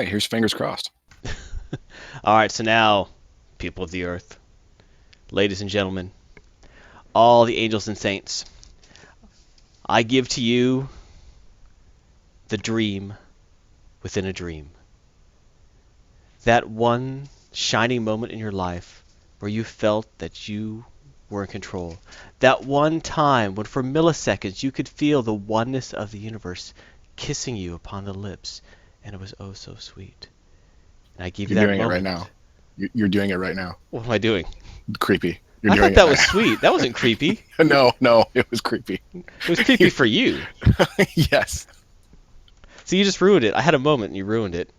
Here's fingers crossed. All right, so now, people of the earth, ladies and gentlemen, all the angels and saints, I give to you the dream within a dream. That one shining moment in your life where you felt that you were in control. That one time when for milliseconds you could feel the oneness of the universe kissing you upon the lips, and it was oh so sweet. And I give you You're that doing it right moment. now. You're doing it right now. What am I doing? Creepy. You're I thought doing it that now. was sweet. That wasn't creepy. No, no, it was creepy. It was creepy for you. Yes. So you just ruined it. I had a moment and you ruined it.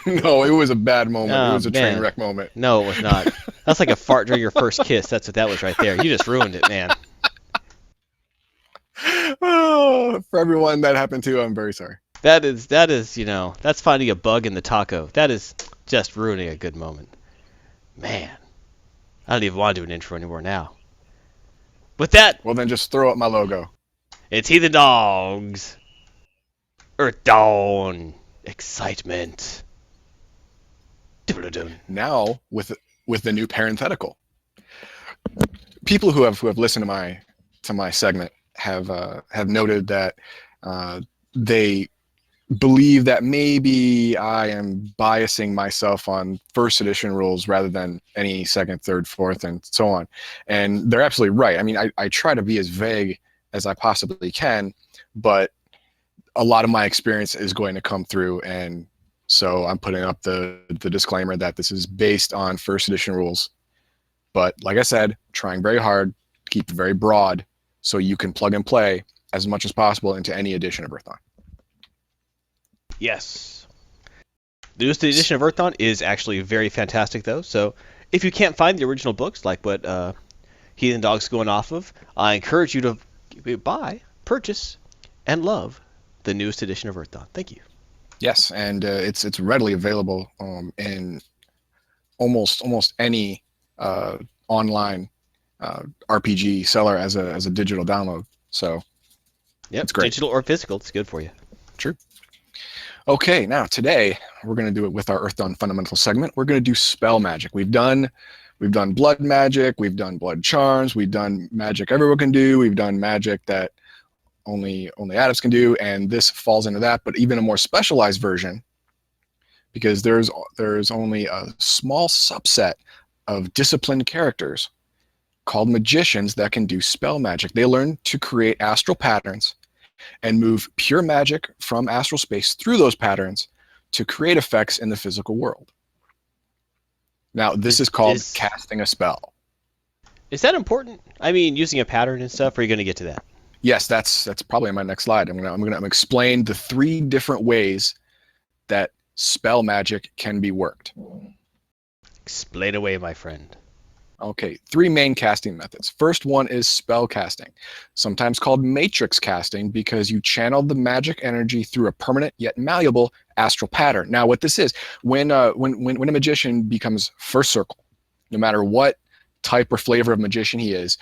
No, it was a bad moment. It Oh was a train man. wreck moment. No, it was not. That's like a fart during your first kiss. That's what that was right there. You just ruined it, man. Oh, for everyone that happened to, I'm very sorry. That is, that's finding a bug in the taco. That is just ruining a good moment. Man. I don't even want to do an intro anymore now. With that, Well, then just throw up my logo. it's Heathen Dogs. Earthdawn. Excitement. Doo-doo-doo. Now with the new parenthetical. People who have listened to my segment have noted that they believe that maybe I am biasing myself on first edition rules rather than any second, third, fourth, and so on. And they're absolutely right. I mean, I try to be as vague as I possibly can, but a lot of my experience is going to come through, and so I'm putting up the disclaimer that this is based on first edition rules. But like I said, trying very hard to keep it very broad so you can plug and play as much as possible into any edition of Earthdawn. Yes. The newest edition of Earthdawn is actually very fantastic, though. So if you can't find the original books, like what Heathen Dog's going off of, I encourage you to buy, purchase, and love the newest edition of Earthdawn. Thank you. Yes, and it's readily available in almost any online RPG seller as a digital download. So Yep, it's great. digital or physical, it's good for you. True. Okay, now today we're going to do it with our Earthdawn fundamental segment. We're going to do spell magic. We've done blood magic, we've done blood charms, we've done magic everyone can do, we've done magic that only adepts can do, and this falls into that, but even a more specialized version, because there's only a small subset of disciplined characters called magicians that can do spell magic. They learn to create astral patterns and move pure magic from astral space through those patterns to create effects in the physical world. Now, this is called casting a spell. Is that important? I mean, using a pattern and stuff, or are you going to get to that? Yes, that's probably in my next slide. I'm gonna explain the 3 different ways that spell magic can be worked. Explain away, my friend. Okay, 3 main casting methods. First one is spell casting, sometimes called matrix casting, because you channel the magic energy through a permanent yet malleable astral pattern. Now, what this is, when a magician becomes first circle, no matter what type or flavor of magician he is,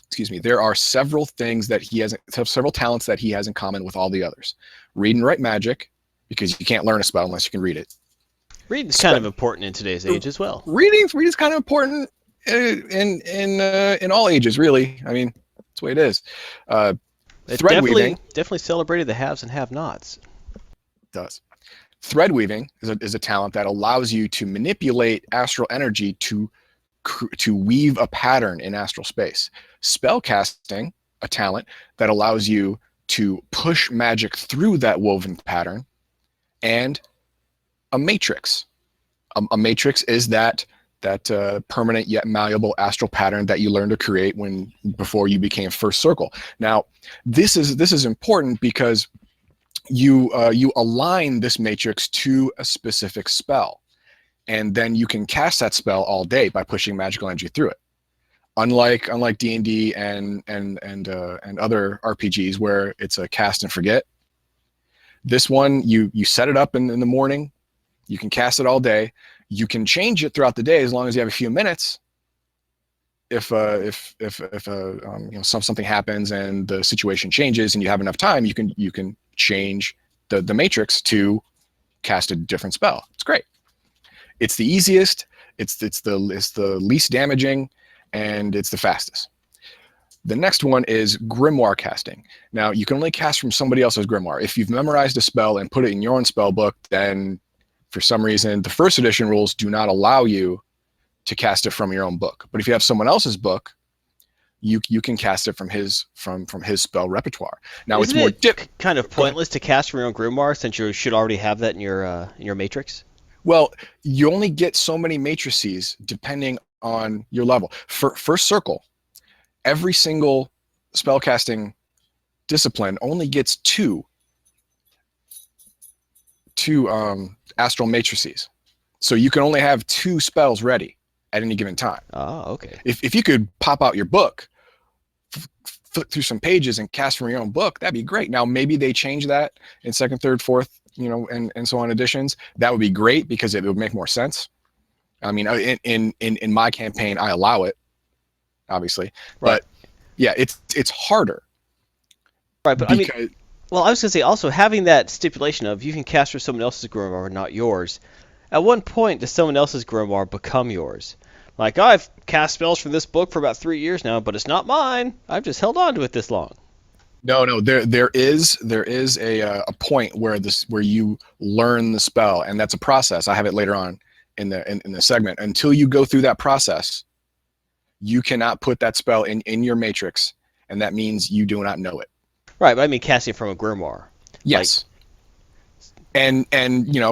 excuse me, there are several things that he has, several talents that he has in common with all the others. Read and write magic, because you can't learn a spell unless you can read it. Reading's kind of important in today's age as well. Reading's kind of important in all ages, really. I mean, that's the way it is. Thread weaving definitely celebrated the haves and have-nots. Does. Thread weaving is a talent that allows you to manipulate astral energy to weave a pattern in astral space. Spellcasting, a talent that allows you to push magic through that woven pattern. And a matrix. A matrix is that permanent yet malleable astral pattern that you learned to create before you became first circle. Now, this is important because you align this matrix to a specific spell, and then you can cast that spell all day by pushing magical energy through it. Unlike D&D and other RPGs where it's a cast and forget, this one you set it up in the morning. You can cast it all day. You can change it throughout the day as long as you have a few minutes. If something happens and the situation changes and you have enough time, you can change the matrix to cast a different spell. It's great. It's the easiest, it's the least damaging, and it's the fastest. The next one is grimoire casting. Now, you can only cast from somebody else's grimoire. If you've memorized a spell and put it in your own spell book, then for some reason, the first edition rules do not allow you to cast it from your own book. But if you have someone else's book, you can cast it from his spell repertoire. Now, Isn't it's more kind of pointless to cast from your own grimoire since you should already have that in your matrix. Well, you only get so many matrices depending on your level. For first circle, every single spellcasting discipline only gets two astral matrices. So you can only have 2 spells ready at any given time. Oh, okay. If you could pop out your book, flip through some pages and cast from your own book, that'd be great. Now, maybe they change that in second, third, fourth, and so on editions. That would be great because it would make more sense. I mean, in my campaign, I allow it, obviously, right. But yeah, it's harder. Right, but I was going to say also having that stipulation of you can cast from someone else's grimoire, not yours. At one point, does someone else's grimoire become yours? Like, I've cast spells from this book for about 3 years now, but it's not mine. I've just held on to it this long. No. There is a point where you learn the spell, and that's a process. I have it later on in the segment. Until you go through that process, you cannot put that spell in your matrix, and that means you do not know it. Right, but I mean casting from a grimoire. Yes. And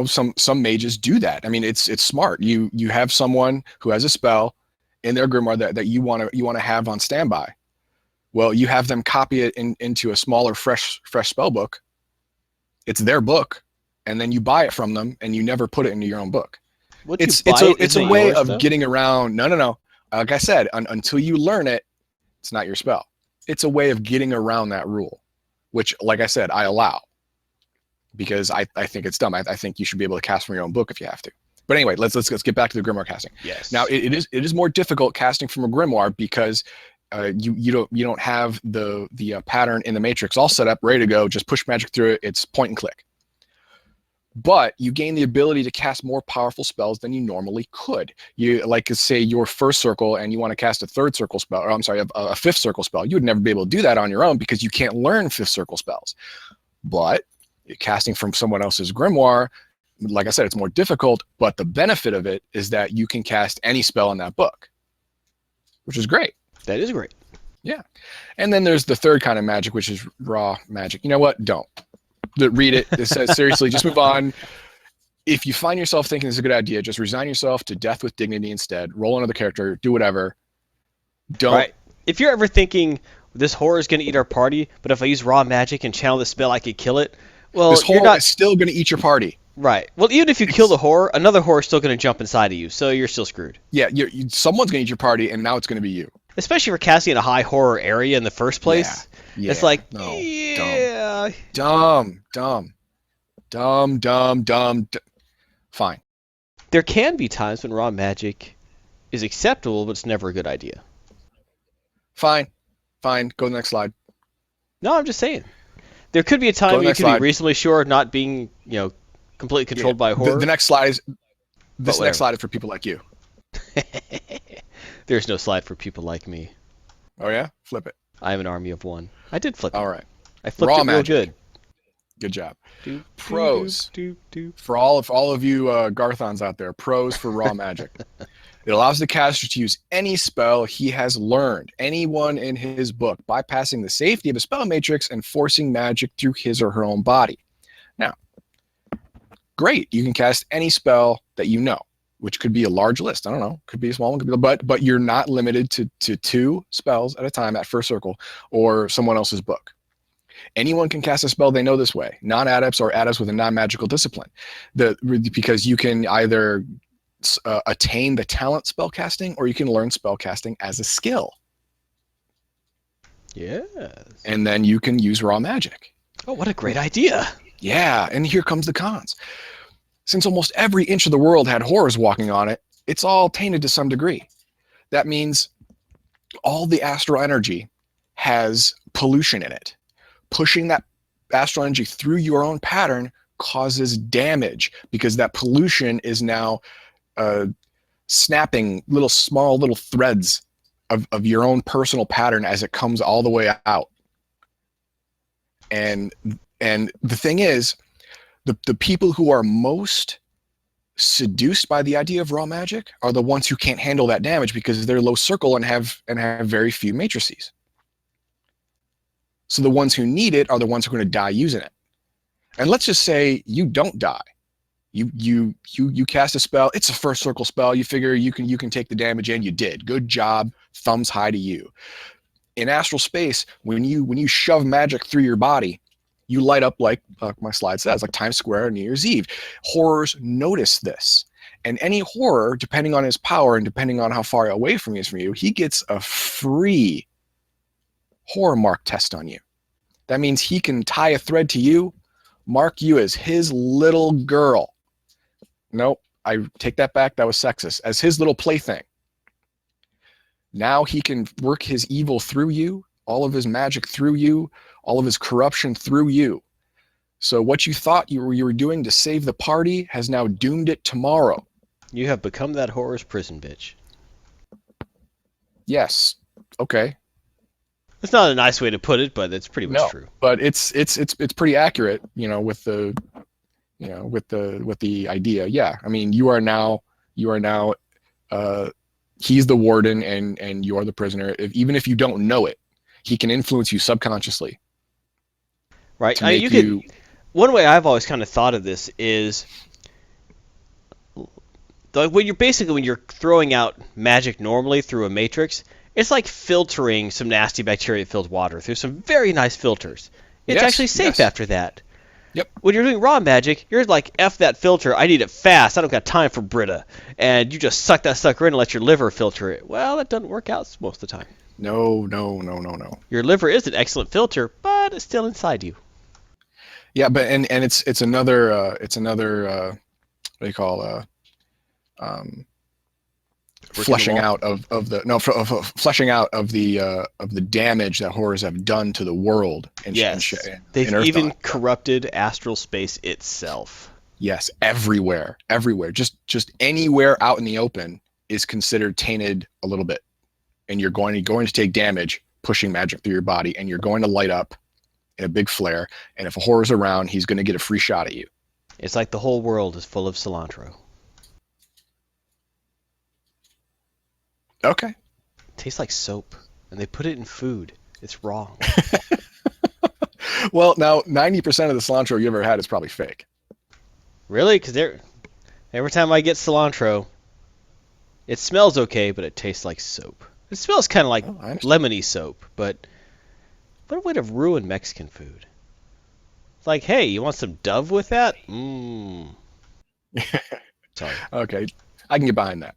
some mages do that. I mean, it's smart. You have someone who has a spell in their grimoire that you want to have on standby. Well, you have them copy it into a smaller, fresh spell book. It's their book, and then you buy it from them, and you never put it into your own book. It's a way of getting around. No. Like I said, until you learn it, it's not your spell. It's a way of getting around that rule, which, like I said, I allow. Because I think it's dumb. I think you should be able to cast from your own book if you have to. But anyway, let's get back to the grimoire casting. Yes. Now it is more difficult casting from a grimoire because you don't have the pattern in the matrix all set up, ready to go. Just push magic through it. It's point and click. But you gain the ability to cast more powerful spells than you normally could. You like to say your first circle and you want to cast a third circle spell, or I'm sorry, a fifth circle spell. You would never be able to do that on your own because you can't learn fifth circle spells. But casting from someone else's grimoire, like I said, it's more difficult, but the benefit of it is that you can cast any spell in that book, which is great. That is great. Yeah. And then there's the third kind of magic, which is raw magic. You know what? Don't. Read it. It says, seriously, just move on. If you find yourself thinking this is a good idea, just resign yourself to death with dignity instead. Roll another character. Do whatever. Don't. Right. If you're ever thinking, this horror is going to eat our party, but if I use raw magic and channel the spell, I could kill it. Well, this horror is still going to eat your party. Right. Well, even if you kill the horror, another horror is still going to jump inside of you, so you're still screwed. Yeah, someone's going to eat your party, and now it's going to be you. Especially for casting in a high horror area in the first place. Yeah. It's like, Dumb. Fine. There can be times when raw magic is acceptable, but it's never a good idea. Fine. Go to the next slide. No, I'm just saying. There could be a time when you can be reasonably sure of not being, completely controlled by horror. The next slide is next slide is for people like you. There's no slide for people like me. Oh yeah? Flip it. I have an army of one. I did flip it. All right. I flipped raw it real magic. good. Good job. Pros. For all of you Garthons out there, pros for raw magic. It allows the caster to use any spell he has learned, anyone in his book, bypassing the safety of a spell matrix and forcing magic through his or her own body. Now, great, you can cast any spell that you know, which could be a large list. I don't know, could be a small one, could be, but you're not limited to 2 spells at a time at first circle or someone else's book. Anyone can cast a spell they know this way, non-adepts or adepts with a non-magical discipline. Because you can either attain the talent spellcasting, or you can learn spellcasting as a skill. Yes. And then you can use raw magic. Oh, what a great idea. Yeah, and here comes the cons. Since almost every inch of the world had horrors walking on it, it's all tainted to some degree. That means all the astral energy has pollution in it. Pushing that astral energy through your own pattern causes damage because that pollution is now snapping small little threads of your own personal pattern as it comes all the way out. And the thing is, the people who are most seduced by the idea of raw magic are the ones who can't handle that damage because they're low circle and have very few matrices. So the ones who need it are the ones who are going to die using it. And let's just say you don't die. You cast a spell. It's a first circle spell. You figure you can take the damage, and you did. Good job. Thumbs high to you. In astral space, when you shove magic through your body, you light up like my slide says, like Times Square on New Year's Eve. Horrors notice this. And any horror, depending on his power and depending on how far away from he is from you, he gets a free horror mark test on you. That means he can tie a thread to you, mark you as his little girl. Nope, I take that back. That was sexist. As his little plaything. Now he can work his evil through you, all of his magic through you, all of his corruption through you. So what you thought you were doing to save the party has now doomed it tomorrow. You have become that horror's prison bitch. Yes. Okay. It's not a nice way to put it, but it's pretty much true. But it's pretty accurate, with the idea. Yeah. I mean, you are now he's the warden and you are the prisoner. Even if you don't know it, he can influence you subconsciously. Right. One way I've always kind of thought of this is when you're throwing out magic normally through a matrix, it's like filtering some nasty bacteria-filled water through some very nice filters. It's actually safe after that. Yep. When you're doing raw magic, you're like, F that filter, I need it fast, I don't got time for Brita. And you just suck that sucker in and let your liver filter it. Well, that doesn't work out most of the time. No. Your liver is an excellent filter, but it's still inside you. Yeah, but and it's another what do you call fleshing out of the damage that horrors have done to the world. They've even corrupted astral space itself. Yes, everywhere. Just anywhere out in the open is considered tainted a little bit, and you're going to take damage pushing magic through your body, and you're going to light up in a big flare. And if a horror's around, he's going to get a free shot at you. It's like the whole world is full of cilantro. Okay. It tastes like soap, and they put it in food. It's wrong. Well, now 90% of the cilantro you ever had is probably fake. Really? Because every time I get cilantro, it smells okay, but it tastes like soap. It smells kind of like lemony soap, but what a way to ruin Mexican food. It's like, hey, you want some Dove with that? Sorry. Okay, I can get behind that.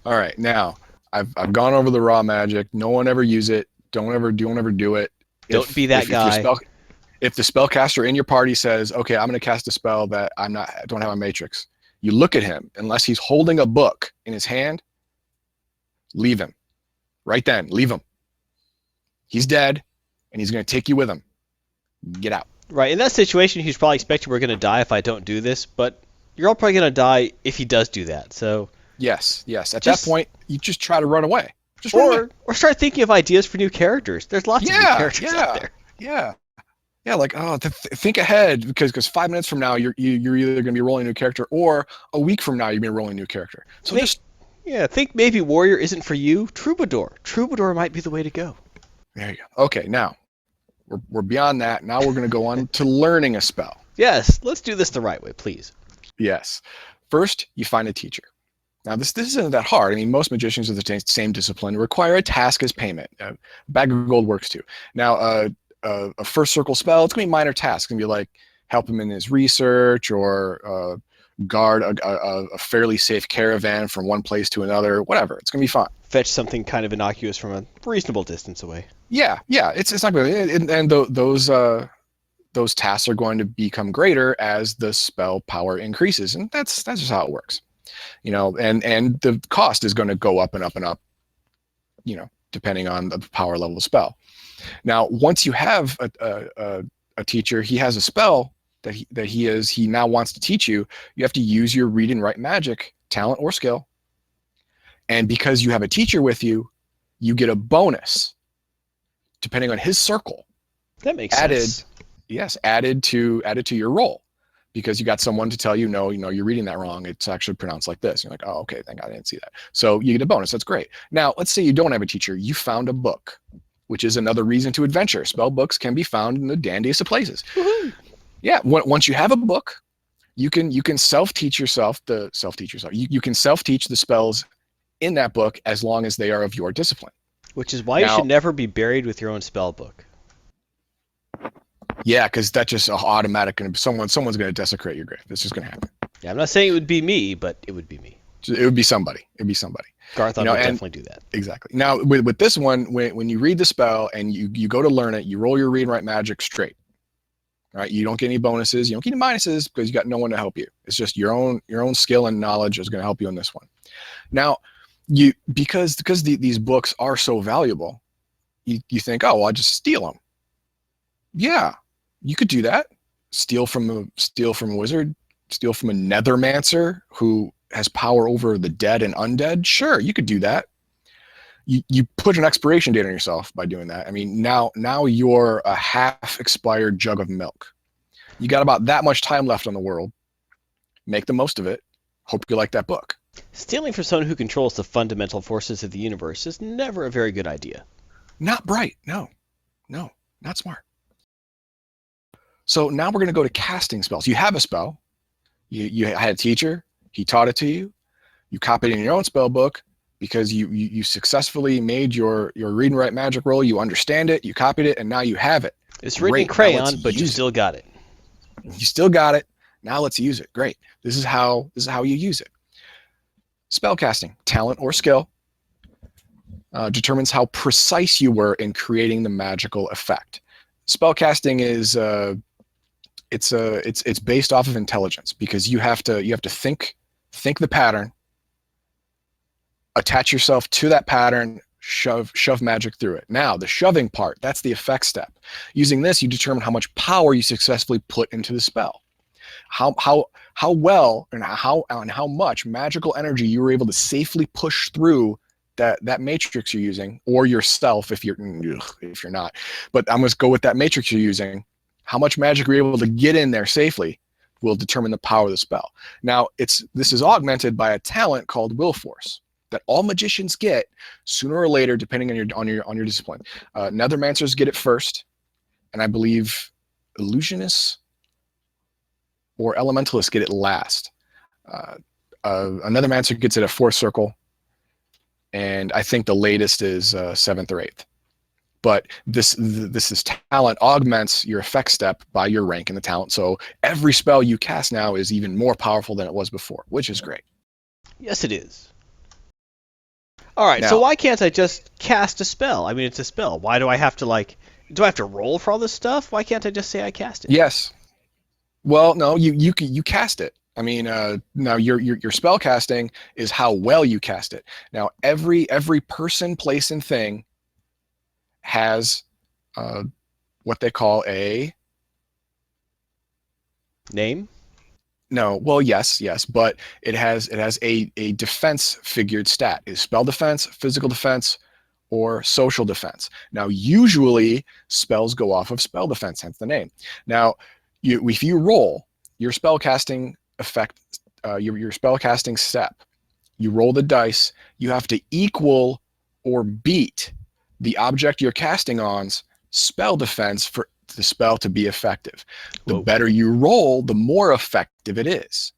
All right, now I've gone over the raw magic. No one ever use it. Don't ever do it. Don't be that guy. If the spellcaster in your party says, "Okay, I'm going to cast a spell that don't have a matrix," you look at him. Unless he's holding a book in his hand, leave him. Right then, leave him. He's dead, and he's going to take you with him. Get out. Right. In that situation, he's probably expecting we're going to die if I don't do this, but you're all probably going to die if he does do that. So. Yes. At that point, you just try to run away. Or start thinking of ideas for new characters. There's lots of new characters out there. Yeah. Like, think ahead because 5 minutes from now you're either going to be rolling a new character, or a week from now you're going to be rolling a new character. So think maybe warrior isn't for you. Troubadour might be the way to go. There you go. Okay, now we're beyond that. Now we're going to go on to learning a spell. Yes, let's do this the right way, please. Yes. First, you find a teacher. Now, this isn't that hard. I mean, most magicians of the same discipline require a task as payment. A bag of gold works too. Now, a first circle spell, it's going to be minor tasks. It's going to be like help him in his research, or guard a fairly safe caravan from one place to another, whatever. It's going to be fun. Fetch something kind of innocuous from a reasonable distance away. Yeah. It's not going to, and those tasks are going to become greater as the spell power increases, and that's just how it works. And the cost is going to go up and up and up, depending on the power level of the spell. Now, once you have a teacher, he has a spell, he now wants to teach you, you have to use your read and write magic talent or skill. And because you have a teacher with you, you get a bonus depending on his circle. That makes sense. Yes, added to your roll, because you got someone to tell you, no, you're reading that wrong. It's actually pronounced like this. You're like, oh, okay, thank God I didn't see that. So you get a bonus. That's great. Now, let's say you don't have a teacher. You found a book, which is another reason to adventure. Spell books can be found in the dandiest of places. Woohoo. Yeah, once you have a book, you can self-teach yourself. You can self-teach the spells in that book as long as they are of your discipline. Which is why you should never be buried with your own spell book. Yeah, because that's just automatic. Someone's going to desecrate your grave. It's just going to happen. Yeah, I'm not saying it would be me, but it would be me. It would be somebody. It'd be somebody. Garth would definitely do that. Exactly. Now, with this one, when you read the spell and you go to learn it, you roll your read and write magic straight. Right? You don't get any bonuses. You don't get any minuses because you got no one to help you. It's just your own skill and knowledge is going to help you in this one. Now, because these books are so valuable, you think, oh, well, I'll just steal them. Yeah, you could do that. Steal from a wizard, steal from a nethermancer who has power over the dead and undead. Sure, you could do that. You put an expiration date on yourself by doing that. I mean, now you're a half expired jug of milk. You got about that much time left on the world. Make the most of it. Hope you like that book. Stealing from someone who controls the fundamental forces of the universe is never a very good idea. Not bright. No, not smart. So now we're going to go to casting spells. You have a spell. You had a teacher. He taught it to you. You copied it in your own spell book because you successfully made your read and write magic roll. You understand it. You copied it, and now you have it. It's written in crayon, but you still got it. You still got it. Now let's use it. Great. This is how you use it. Spellcasting, talent or skill, determines how precise you were in creating the magical effect. Spellcasting is it's based off of intelligence, because you have to think the pattern, attach yourself to that pattern, shove magic through it. Now the shoving part, that's the effect step. Using this, you determine how much power you successfully put into the spell, how well and how much magical energy you were able to safely push through that matrix you're using, or yourself if you're not. But I'm going to go with that matrix you're using. How much magic you're able to get in there safely will determine the power of the spell. Now, this is augmented by a talent called Will Force that all magicians get sooner or later, depending on your discipline. Nethermancers get it first, and I believe illusionists or elementalists get it last. Another Nethermancer gets it at fourth circle, and I think the latest is seventh or eighth. But this talent augments your effect step by your rank in the talent. So every spell you cast now is even more powerful than it was before, which is great. Yes, it is. All right, so why can't I just cast a spell? I mean, it's a spell. Why do I have to do I have to roll for all this stuff? Why can't I just say I cast it? Yes. Well, no, you cast it. I mean, now your spell casting is how well you cast it. Now every person, place, and thing has what they call a name. No, well, yes, but it has a defense figured stat. Is spell defense, physical defense, or social defense. Now, usually spells go off of spell defense, hence the name. Now, if you roll your spellcasting effect, your spellcasting step, you roll the dice. You have to equal or beat the object you're casting on's spell defense for the spell to be effective. The better you roll, the more effective it is,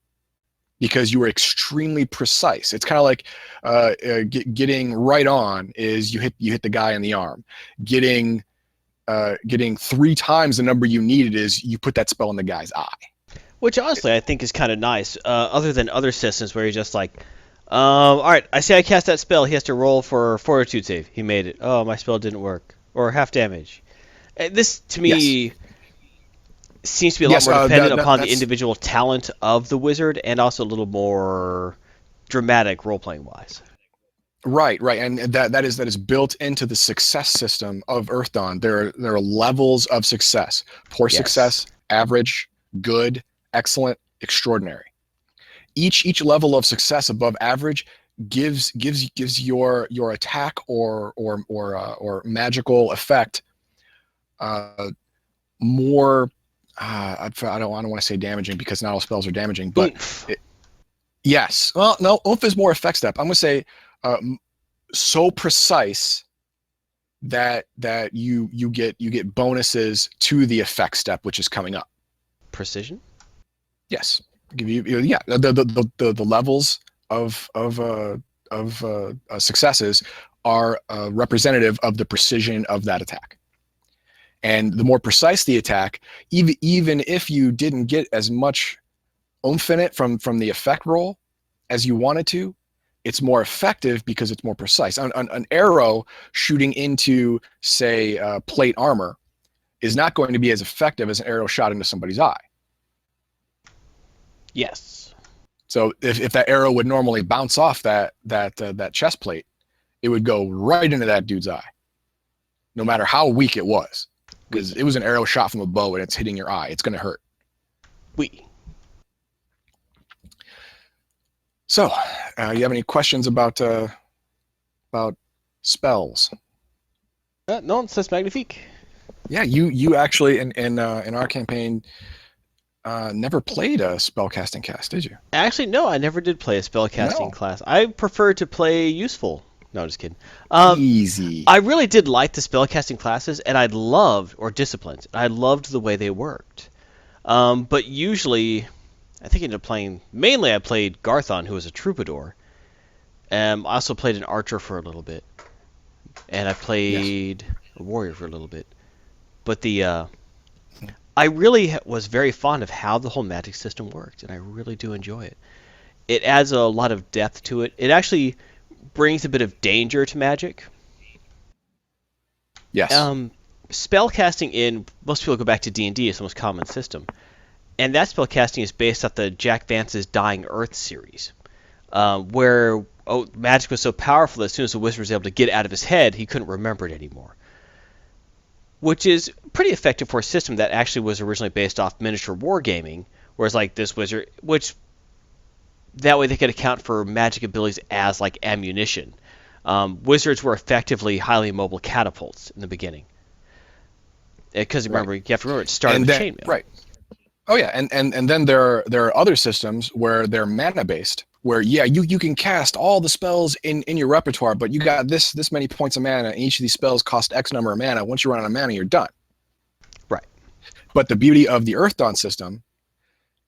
because you are extremely precise. It's kind of like getting right on is you hit the guy in the arm. Getting 3 times the number you needed is you put that spell in the guy's eye. Which honestly I think is kind of nice, other than other systems where you're just like, all right, I say I cast that spell, he has to roll for fortitude save. He made it. Oh, my spell didn't work. Or half damage. This, to me, seems to be a lot more dependent upon the individual talent of the wizard, and also a little more dramatic role-playing wise. Right, and that is built into the success system of Earthdawn. There are levels of success: poor success, average, good, excellent, extraordinary. Each level of success above average gives your attack or magical effect more. I don't want to say damaging because not all spells are damaging, but yes. Well, no, oomph is more effect step. I'm gonna say so precise that you get bonuses to the effect step, which is coming up. Precision. Yes, give you yeah the levels of successes are representative of the precision of that attack. And the more precise the attack, even if you didn't get as much oomph in it from the effect roll as you wanted to, it's more effective because it's more precise. An arrow shooting into, say, plate armor is not going to be as effective as an arrow shot into somebody's eye. Yes. So if that arrow would normally bounce off that chest plate, it would go right into that dude's eye, no matter how weak it was. Because it was an arrow shot from a bow and it's hitting your eye. It's going to hurt. So, you have any questions about spells? No, it says magnifique. Yeah, you actually in our campaign never played a spellcasting cast, did you? Actually, no, I never did play a spellcasting class. I prefer to play useful. No, just kidding. Easy. I really did like the spellcasting classes, and I loved, or disciplines. I loved the way they worked. But usually, I think I ended up playing, mainly I played Garthon, who was a troubadour. I also played an archer for a little bit. And I played a warrior for a little bit. But I really was very fond of how the whole magic system worked, and I really do enjoy it. It adds a lot of depth to it. It actually brings a bit of danger to magic. Yes. Spellcasting in, most people go back to D&D as the most common system. And that spellcasting is based off the Jack Vance's Dying Earth series, where magic was so powerful that as soon as the wizard was able to get it out of his head, he couldn't remember it anymore. Which is pretty effective for a system that actually was originally based off miniature wargaming, whereas like this wizard, which that way they could account for magic abilities as like ammunition. Wizards were effectively highly mobile catapults in the beginning. Because remember, you have to remember it started with chainmail. Right. Oh yeah, and then there are other systems where they're mana based, where you can cast all the spells in your repertoire, but you got this many points of mana, and each of these spells cost X number of mana. Once you run out of mana, you're done. Right. But the beauty of the Earthdawn system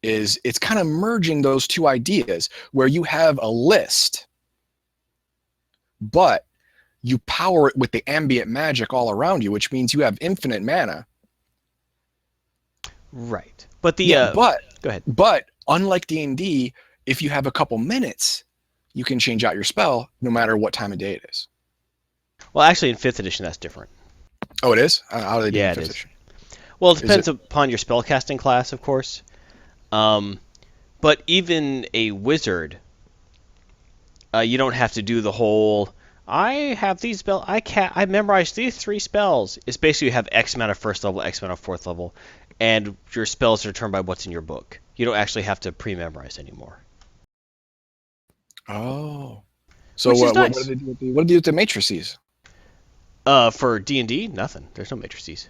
is it's kind of merging those two ideas, where you have a list, but you power it with the ambient magic all around you, which means you have infinite mana. Right. But but go ahead. But unlike D&D, if you have a couple minutes, you can change out your spell no matter what time of day it is. Well, actually, in 5th edition, that's different. Oh, it is? How do they do yeah, in 5th it is. edition? Well, it depends upon your spellcasting class, of course. But even a wizard, you don't have to do the whole, I have these spells, I memorized these 3 spells. It's basically you have X amount of 1st level, X amount of 4th level, and your spells are determined by what's in your book. You don't actually have to pre-memorize anymore. Oh. So what do they do with the matrices? For D&D, nothing. There's no matrices.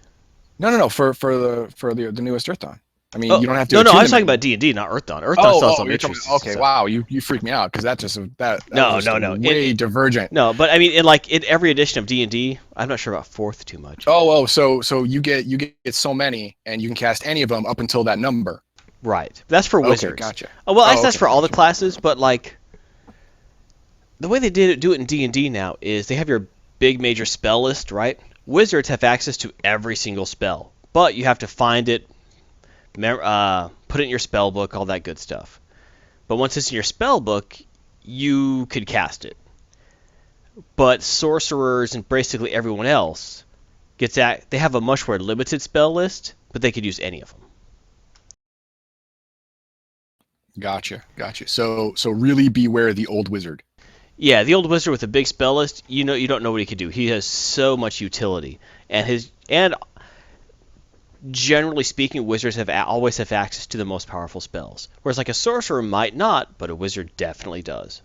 No. For the newest Earthdawn. I mean, you don't have to. No, I was talking about D&D, not Earthdawn. Earthdawn still has no matrices. Okay, so. Wow, you freaked me out because that was way divergent. No, but I mean, in every edition of D&D, I'm not sure about 4th too much. So you get so many, and you can cast any of them up until that number. Right. That's for wizards. Okay, gotcha. That's for all the classes, but like the way they do it in D&D now is they have your big major spell list, right? Wizards have access to every single spell, but you have to find it, put it in your spell book, all that good stuff. But once it's in your spell book, you could cast it. But sorcerers and basically everyone else they have a much more limited spell list, but they could use any of them. Gotcha. So really beware the old wizard. Yeah, the old wizard with a big spell list, you don't know what he could do. He has so much utility, and generally speaking, wizards always have access to the most powerful spells. Whereas like a sorcerer might not, but a wizard definitely does.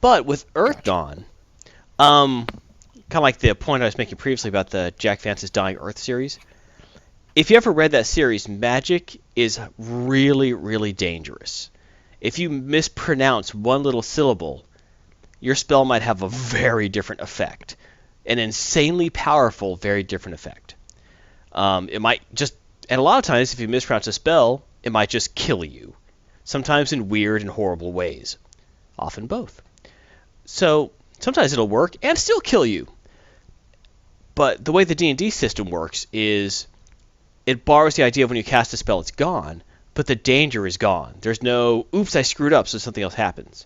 But with Gotcha. Earthdawn, kind of like the point I was making previously about the Jack Vance's Dying Earth series, if you ever read that series, magic is really, really dangerous. If you mispronounce one little syllable, your spell might have a very different effect. An insanely powerful, very different effect. It might just, and a lot of times, if you mispronounce a spell, it might just kill you. Sometimes in weird and horrible ways. Often both. So sometimes it'll work and still kill you. But the way the D&D system works is it borrows the idea of when you cast a spell, it's gone, but the danger is gone. There's no, oops, I screwed up, so something else happens.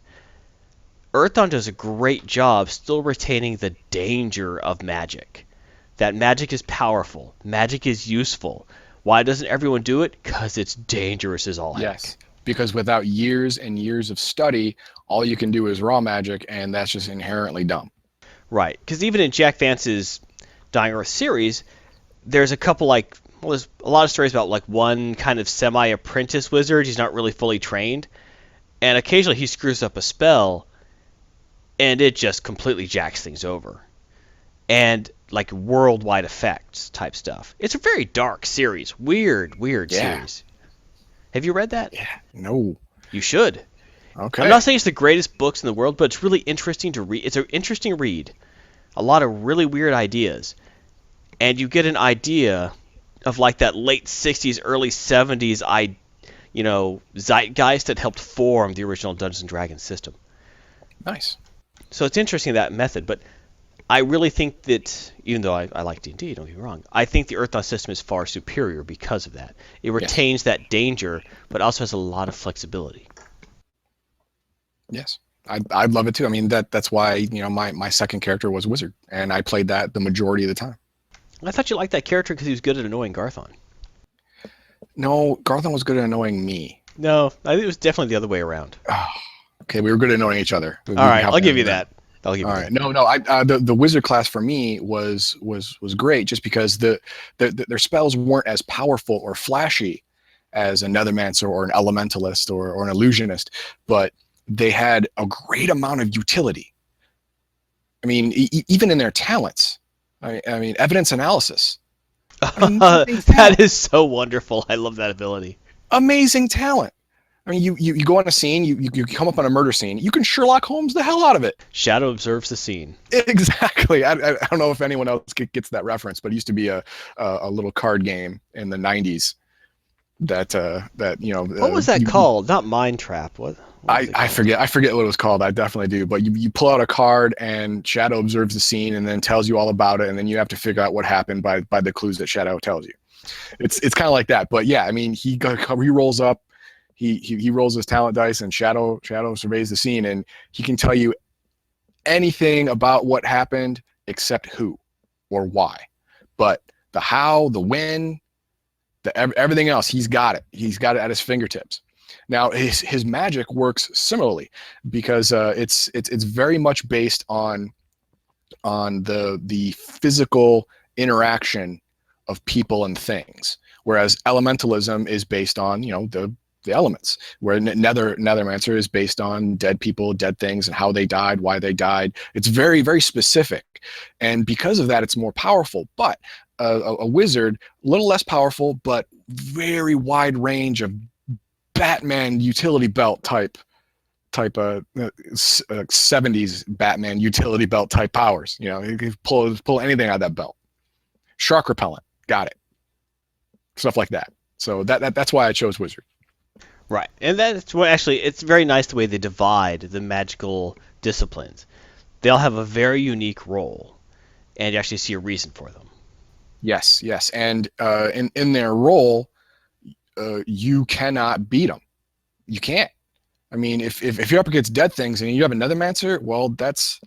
Earthdawn does a great job still retaining the danger of magic. That magic is powerful. Magic is useful. Why doesn't everyone do it? Because it's dangerous as all heck. Yes, because without years and years of study, all you can do is raw magic, and that's just inherently dumb. Right, because even in Jack Vance's Dying Earth series, there's a couple there's a lot of stories about like one kind of semi-apprentice wizard. He's not really fully trained, and occasionally he screws up a spell, and it just completely jacks things over. And like worldwide effects type stuff. It's a very dark series. Weird series. Have you read that? Yeah. No. You should. Okay. I'm not saying it's the greatest books in the world, but it's really interesting to read. It's an interesting read. A lot of really weird ideas. And you get an idea of like that late 60s, early 70s, zeitgeist that helped form the original Dungeons and Dragons system. Nice. So it's interesting that method, but I really think that, even though I like D&D, don't get me wrong, I think the Earthdawn system is far superior because of that. It retains that danger, but also has a lot of flexibility. Yes. I'd love it too. I mean, that's why, my second character was Wizard, and I played that the majority of the time. I thought you liked that character because he was good at annoying Garthon. No, Garthon was good at annoying me. No, I think it was definitely the other way around. Oh, okay, we were good at annoying each other. All right, I'll give you that. All right. No. The wizard class for me was great just because their spells weren't as powerful or flashy as a nethermancer or an elementalist or an illusionist, but they had a great amount of utility. I mean, even in their talents. I mean, evidence analysis. That is so wonderful. I love that ability. Amazing talent. I mean, you go on a scene, you come up on a murder scene, you can Sherlock Holmes the hell out of it. Shadow observes the scene. Exactly. I don't know if anyone else gets that reference, but it used to be a little card game in the 90s that What was that called? Not Mind Trap. What I forget what it was called. I definitely do. But you pull out a card and Shadow observes the scene and then tells you all about it, and then you have to figure out what happened by the clues that Shadow tells you. It's kind of like that. But yeah, I mean, he rolls up. He rolls his talent dice, and Shadow surveys the scene, and he can tell you anything about what happened except who or why. But the how, the when, everything else, he's got it. He's got it at his fingertips. Now his magic works similarly because it's very much based on the physical interaction of people and things, whereas elementalism is based on the elements, where nethermancer is based on dead people, dead things, and how they died, why they died. It's very, very specific, and because of that, it's more powerful. But a wizard, a little less powerful, but very wide range of Batman utility belt type 70s Batman utility belt type powers. You can pull anything out of that belt. Shark repellent, got it. Stuff like that. So that's why I chose wizard. Right, and that's what actually, it's very nice the way they divide the magical disciplines. They all have a very unique role, and you actually see a reason for them. Yes, and in their role, you cannot beat them. You can't. I mean, if you're up against dead things and you have another mancer, well, it's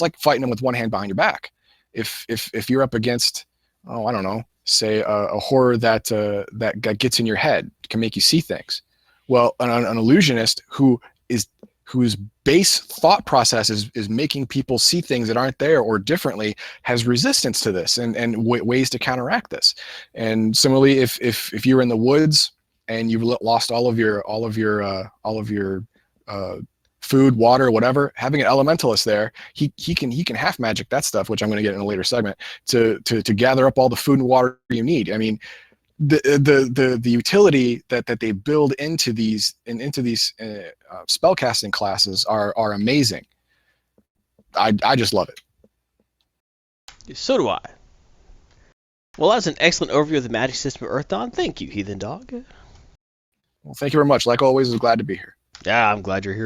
like fighting them with one hand behind your back. If you're up against, I don't know, say a horror that gets in your head, can make you see things. Well, an illusionist who is whose base thought process is making people see things that aren't there or differently, has resistance to this and ways to counteract this. And similarly, if you're in the woods and you've lost all of your food, water, whatever, having an elementalist there, he can half magic that stuff, which I'm going to get in a later segment, to gather up all the food and water you need. I mean, the utility that they build into these spellcasting classes are amazing. I just love it. So do I. Well, that's an excellent overview of the magic system of Earthdawn. Thank you, Heathen Dog. Well, thank you very much. Like always, I was glad to be here. Yeah, I'm glad you're here.